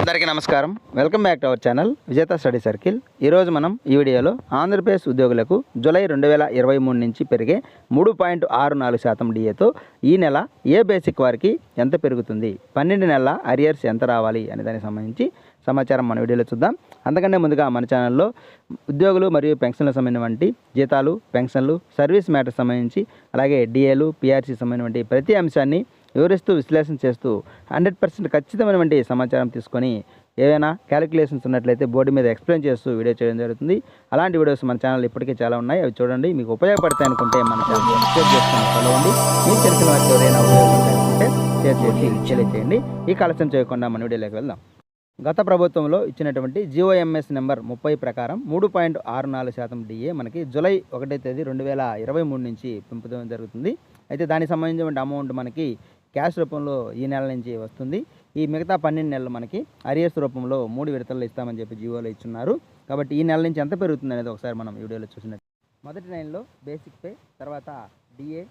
అందరికీ నమస్కారం. Welcome back to our channel విజేత స్టడీ సర్కిల్. ఈరోజు మనం ఈ వీడియోలో ఆంధ్రప్రదేశ్ ఉద్యోగులకు జూలై 2023 నుంచి పెరిగే 3.64% డిఏతో ఈ నెల ఏ బేసిక్ వారికి ఎంత పెరుగుతుంది, 12 నెలల అరియర్స్ ఎంత రావాలి అనే దానికి సంబంధించి సమాచారం మన వీడియోలో చూద్దాం. అంతకంటే ముందుగా మన ఛానల్లో ఉద్యోగులు మరియు పెన్షన్లకు సంబంధించినటువంటి జీతాలు, పెన్షన్లు, సర్వీస్ మ్యాటర్స్ సంబంధించి అలాగే డిఏలు, పిఆర్సీ సంబంధించినటువంటి ప్రతి అంశాన్ని వివరిస్తూ విశ్లేషణ చేస్తూ 100% ఖచ్చితమైనటువంటి సమాచారం తీసుకొని ఏవైనా క్యాలిక్యులేషన్స్ ఉన్నట్లయితే బోర్డు మీద ఎక్స్ప్లెయిన్ చేస్తూ వీడియో చేయడం జరుగుతుంది. అలాంటి వీడియోస్ మన ఛానల్ ఇప్పటికే చాలా ఉన్నాయి, అవి చూడండి. మీకు ఉపయోగపడతాయి అనుకుంటే మన ఛానల్ సబ్స్క్రైబ్ చేసుకుని ఫాలో అవ్వండి. మీకు తెలిసిన వారికి ఎవరైనా ఉపయోగపడతాయి అనుకుంటే షేర్ చేసి తెలియజేయండి. ఈ ఆలస్యం చేయకుండా మన వీడియోలోకి వెళ్దాం. గత ప్రభుత్వంలో ఇచ్చినటువంటి GOMS నెంబర్ 30 ప్రకారం 3.64% డిఏ మనకి జూలై 1వ తేదీ 2023 నుంచి పెంపుదల జరుగుతుంది. అయితే దానికి సంబంధించిన అమౌంట్ మనకి క్యాష్ రూపంలో ఈ నెల నుంచి వస్తుంది. ఈ మిగతా 12 నెలలు మనకి అరియర్స్ రూపంలో 3 విడతల్లో ఇస్తామని చెప్పి జీవోలో ఇచ్చున్నారు. కాబట్టి ఈ నెల నుంచి ఎంత పెరుగుతుంది అనేది ఒకసారి మనం వీడియోలో చూసినట్టు మొదటి లైన్లో బేసిక్ పే, తర్వాత డిఏ,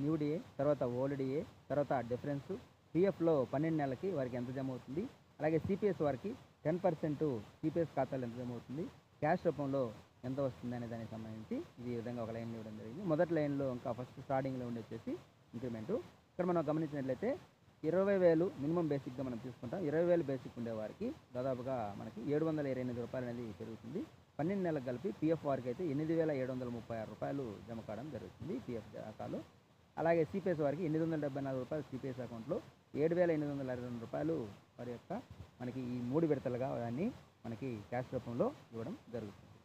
న్యూ డిఏ, తర్వాత ఓల్డ్ డిఏ, తర్వాత డిఫరెన్స్, పిఎఫ్లో 12 నెలలకి వారికి ఎంత జమ అవుతుంది, అలాగే సిపిఎస్ వారికి 10% సిపిఎస్ ఖాతాలు ఎంత జమ అవుతుంది, క్యాష్ రూపంలో ఎంత వస్తుంది అనే దానికి సంబంధించి ఈ విధంగా ఒక లైన్ ఇవ్వడం జరిగింది. మొదటి లైన్లో ఇంకా ఫస్ట్ స్టార్టింగ్లో ఉండి వచ్చేసి ఇంక్రిమెంటు. ఇక్కడ మనం గమనించినట్లయితే 20,000 మినిమం బేసిక్గా మనం తీసుకుంటాం. 20,000 బేసిక్ ఉండేవారికి దాదాపుగా మనకి 728 రూపాయలు అనేది పెరుగుతుంది. 12 నెలలకు కలిపి పిఎఫ్ వారికి అయితే 8,736 రూపాయలు జమ కావడం జరుగుతుంది పిఎఫ్ ఖాతాలో. అలాగే సిపిఎస్ వారికి 874 రూపాయలు సిపిఎస్ అకౌంట్లో, 7,822 రూపాయలు వారి యొక్క మనకి ఈ 3 విడతలుగా దాన్ని మనకి క్యాష్ రూపంలో ఇవ్వడం జరుగుతుంది.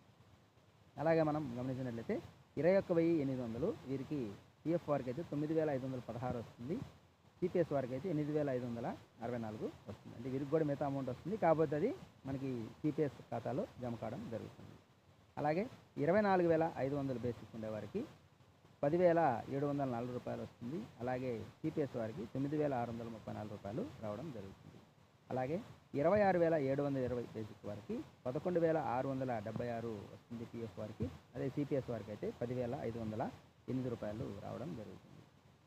అలాగే మనం గమనించినట్లయితే 21,800 వీరికి పిఎఫ్ వారికి అయితే 9,516 వస్తుంది, సిపిఎస్ వారికి అయితే 8,564 వస్తుంది. అంటే వీరికి కూడా మిగతా అమౌంట్ వస్తుంది, కాకపోతే అది మనకి సిపిఎస్ ఖాతాలో జమ కావడం జరుగుతుంది. అలాగే 24,500 బేసిక్ ఉండేవారికి 10,740 రూపాయలు వస్తుంది. అలాగే సిపిఎస్ వారికి 9,634 రూపాయలు రావడం జరుగుతుంది. అలాగే 26,720 బేసిక్ వారికి 11,676 వస్తుంది పిఎఫ్ వారికి. అదే సిపిఎస్ వారికి అయితే 10,508 రూపాయలు రావడం జరుగుతుంది.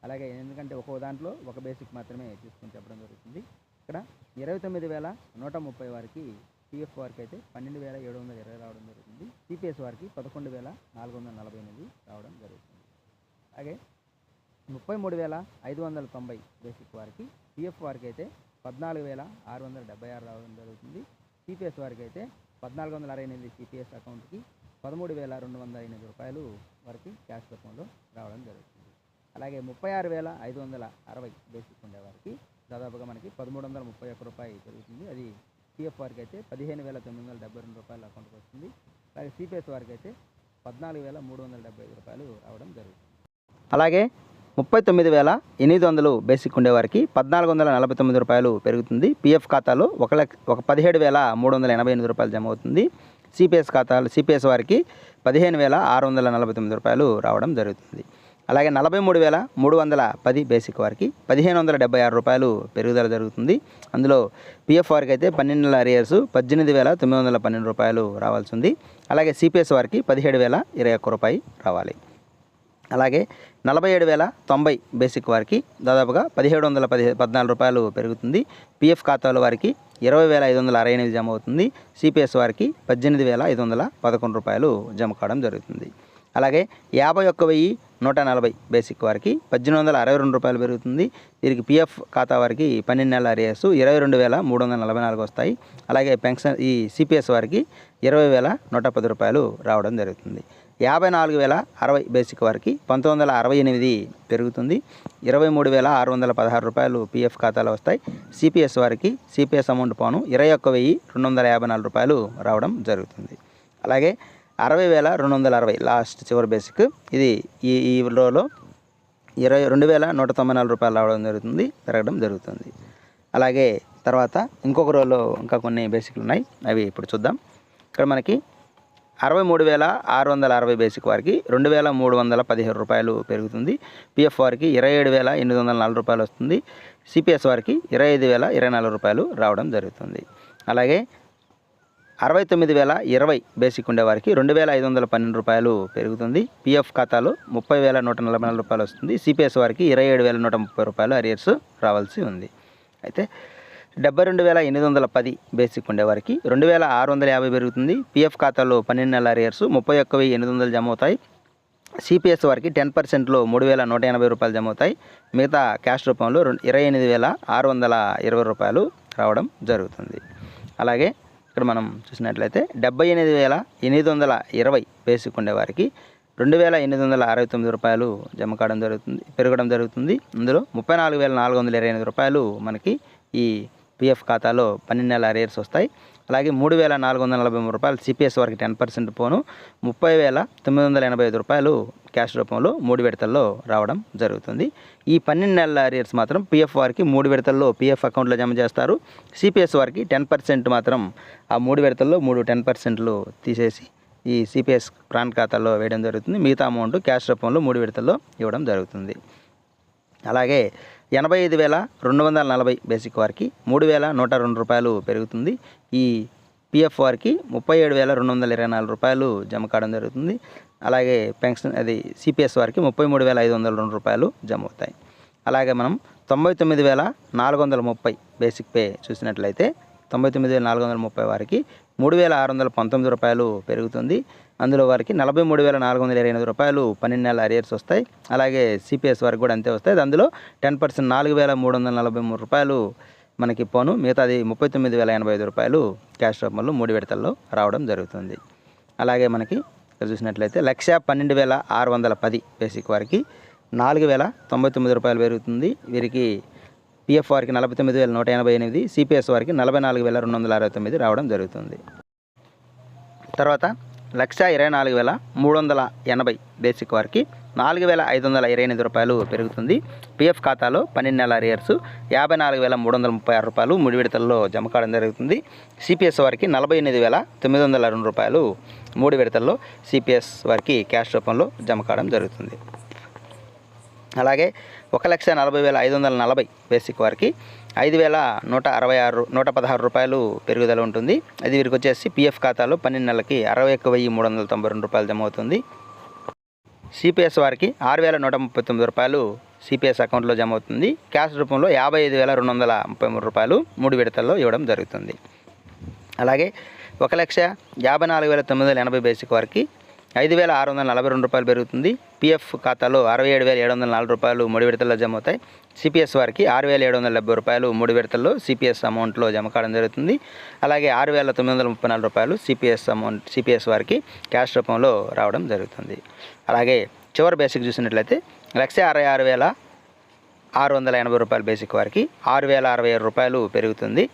అలాగే ఎందుకంటే ఒక్కో దాంట్లో ఒక బేసిక్ మాత్రమే తీసుకొని చెప్పడం జరుగుతుంది. ఇక్కడ 29,130 వారికి పిఎఫ్ వారికి అయితే 12,720 రావడం జరుగుతుంది. సిపిఎస్ వారికి 11,448 రావడం జరుగుతుంది. అలాగే 33,590 బేసిక్ వారికి పిఎఫ్ వారికి అయితే 14,676 రావడం జరుగుతుంది. సిపిఎస్ వారికి అయితే 1,468 సిపిఎస్ అకౌంట్కి 13,208 రూపాయలు వరకు క్యాష్ రూపంలో రావడం జరుగుతుంది. అలాగే 36,560 బేసిక్ ఉండేవారికి దాదాపుగా మనకి 1,331 రూపాయలు పెరుగుతుంది. అది పిఎఫ్ వారికి అయితే 15,972 రూపాయలు అకౌంట్కి వస్తుంది. అలాగే సిపిఎస్ వారికి అయితే 14,375 రూపాయలు రావడం జరుగుతుంది. అలాగే 39,800 బేసిక్ ఉండేవారికి 1,449 రూపాయలు పెరుగుతుంది. పిఎఫ్ ఖాతాలో 17,388 రూపాయలు జమ అవుతుంది. సిపిఎస్ వారికి 15,649 రూపాయలు రావడం జరుగుతుంది. అలాగే 43,310 బేసిక్ వారికి 1,576 రూపాయలు పెరుగుదల జరుగుతుంది. అందులో పిఎఫ్ వారికి అయితే 12 నెలల అరియర్స్ 18,912 రూపాయలు రావాల్సి ఉంది. అలాగే సిపిఎస్ వారికి 17,021 రూపాయలు రావాలి. అలాగే 47,090 బేసిక్ వారికి దాదాపుగా 1,714 రూపాయలు పెరుగుతుంది. పిఎఫ్ ఖాతాలో వారికి 20,568 జమ అవుతుంది. సిపిఎస్ వారికి 18,511 రూపాయలు జమ కావడం జరుగుతుంది. అలాగే 51,140 బేసిక్ వారికి 1,862 రూపాయలు పెరుగుతుంది. వీరికి పిఎఫ్ ఖాతా వారికి 12 నెలల అరియర్స్ 22,344 వస్తాయి. అలాగే పెన్షన్ ఈ సిపిఎస్ వారికి 20,110 రూపాయలు రావడం జరుగుతుంది. 54,060 బేసిక్ వారికి 1968 పెరుగుతుంది. 23,616 రూపాయలు పిఎఫ్ ఖాతాలో వస్తాయి. సిపిఎస్ వారికి సిపిఎస్ అమౌంట్ పోను 21,254 రూపాయలు రావడం జరుగుతుంది. అలాగే 60,260 లాస్ట్ చివరి బేసిక్, ఇది ఈ రోలో 22,194 రూపాయలు రావడం పెరగడం జరుగుతుంది. అలాగే తర్వాత ఇంకొక రోలో ఇంకా కొన్ని బేసిక్లు ఉన్నాయి, అవి ఇప్పుడు చూద్దాం. ఇక్కడ మనకి 63,660 బేసిక్ వారికి 2,317 రూపాయలు పెరుగుతుంది. పిఎఫ్ వారికి 27,804 రూపాయలు వస్తుంది. సిపిఎస్ వారికి 25,024 రూపాయలు రావడం జరుగుతుంది. అలాగే 69,020 బేసిక్ ఉండేవారికి 2,512 రూపాయలు పెరుగుతుంది. పిఎఫ్ ఖాతాలో 30,144 రూపాయలు వస్తుంది. సిపిఎస్ వారికి 27,130 రూపాయలు అరియర్స్ రావాల్సి ఉంది. అయితే 72,810 బేసిక్ ఉండేవారికి 2,650 పెరుగుతుంది. పిఎఫ్ ఖాతాలో 12 నెలల అరియర్స్ 31,800 జమ అవుతాయి. సిపిఎస్ వారికి 10%లో 3,180 రూపాయలు జమ అవుతాయి. మిగతా క్యాష్ రూపంలో 28,620 రూపాయలు రావడం జరుగుతుంది. అలాగే ఇక్కడ మనం చూసినట్లయితే 78,820 బేసిక్ ఉండేవారికి 2,869 రూపాయలు జమ కావడం జరుగుతుంది, పెరగడం జరుగుతుంది. ఇందులో 34,428 రూపాయలు మనకి ఈ పిఎఫ్ ఖాతాలో 12 నెలల అరియర్స్ వస్తాయి. అలాగే 3,443 రూపాయలు సిపిఎస్ వారికి 10% పోను, 30,985 రూపాయలు క్యాష్ రూపంలో 3 విడతల్లో రావడం జరుగుతుంది. ఈ 12 నెలల అరియర్స్ మాత్రం పిఎఫ్ వారికి 3 విడతల్లో పిఎఫ్ అకౌంట్లో జమ చేస్తారు. సిపిఎస్ వారికి 10% మాత్రం ఆ 3 విడతల్లో 10% తీసేసి ఈ సిపిఎస్ ప్రాన్ ఖాతాలో వేయడం జరుగుతుంది. మిగతా అమౌంట్ క్యాష్ రూపంలో 3 విడతల్లో ఇవ్వడం జరుగుతుంది. అలాగే 85,240 బేసిక్ వారికి 3,102 రూపాయలు పెరుగుతుంది. ఈ పిఎఫ్ వారికి 37,224 రూపాయలు జమ కావడం జరుగుతుంది. అలాగే పెన్షన్ సిపిఎస్ వారికి 33,502 రూపాయలు జమ అవుతాయి. అలాగే మనం 99,430 బేసిక్ పే చూసినట్లయితే 99,430 వారికి 3,619 రూపాయలు పెరుగుతుంది. అందులో వారికి 43,428 రూపాయలు 12 నెలల అరియర్స్ వస్తాయి. అలాగే సిపిఎస్ వారికి కూడా అంతే వస్తాయి. అందులో 10% 4,343 రూపాయలు మనకి పోను, మిగతాది 39,085 రూపాయలు క్యాష్ రూపంలో 3 విడతల్లో రావడం జరుగుతుంది. అలాగే మనకి ఇక్కడ చూసినట్లయితే 1,12,610 బేసిక్ వారికి 4,099 రూపాయలు పెరుగుతుంది. వీరికి పిఎఫ్ వారికి 49,188, సిపిఎస్ వారికి 44,269 రావడం జరుగుతుంది. తర్వాత 1,24,380 బేసిక్ వారికి 4,528 రూపాయలు పెరుగుతుంది. పిఎఫ్ ఖాతాలో 12 నెలల అరియర్స్ 54,336 రూపాయలు 3 విడతల్లో జమ కావడం జరుగుతుంది. సిపిఎస్ వారికి 48,902 రూపాయలు 3 విడతల్లో సిపిఎస్ వారికి క్యాష్ రూపంలో జమ కావడం జరుగుతుంది. అలాగే 1,40,540 బేసిక్ వారికి 5,116 రూపాయలు పెరుగుదల ఉంటుంది. అది వీరికి వచ్చేసి పిఎఫ్ ఖాతాలో 12 నెలలకి 61,392 రూపాయలు జమ అవుతుంది. సిపిఎస్ వారికి 6,139 రూపాయలు సిపిఎస్ అకౌంట్లో జమ అవుతుంది. క్యాష్ రూపంలో 55,233 రూపాయలు 3 విడతల్లో ఇవ్వడం జరుగుతుంది. అలాగే 1,54,980 బేసిక్ వారికి 5,642 రూపాయలు పెరుగుతుంది. పిఎఫ్ ఖాతాలో 67,704 రూపాయలు 3 విడతల్లో జమ అవుతాయి. సిపిఎస్ వారికి 6,770 రూపాయలు 3 విడతల్లో సిపిఎస్ అమౌంట్లో జమ కావడం జరుగుతుంది. అలాగే 6,934 రూపాయలు సిపిఎస్ వారికి క్యాష్ రూపంలో రావడం జరుగుతుంది. అలాగే చివరి బేసిక్ చూసినట్లయితే 1,66,680 రూపాయలు బేసిక్ వారికి 6,067 రూపాయలు పెరుగుతుంది.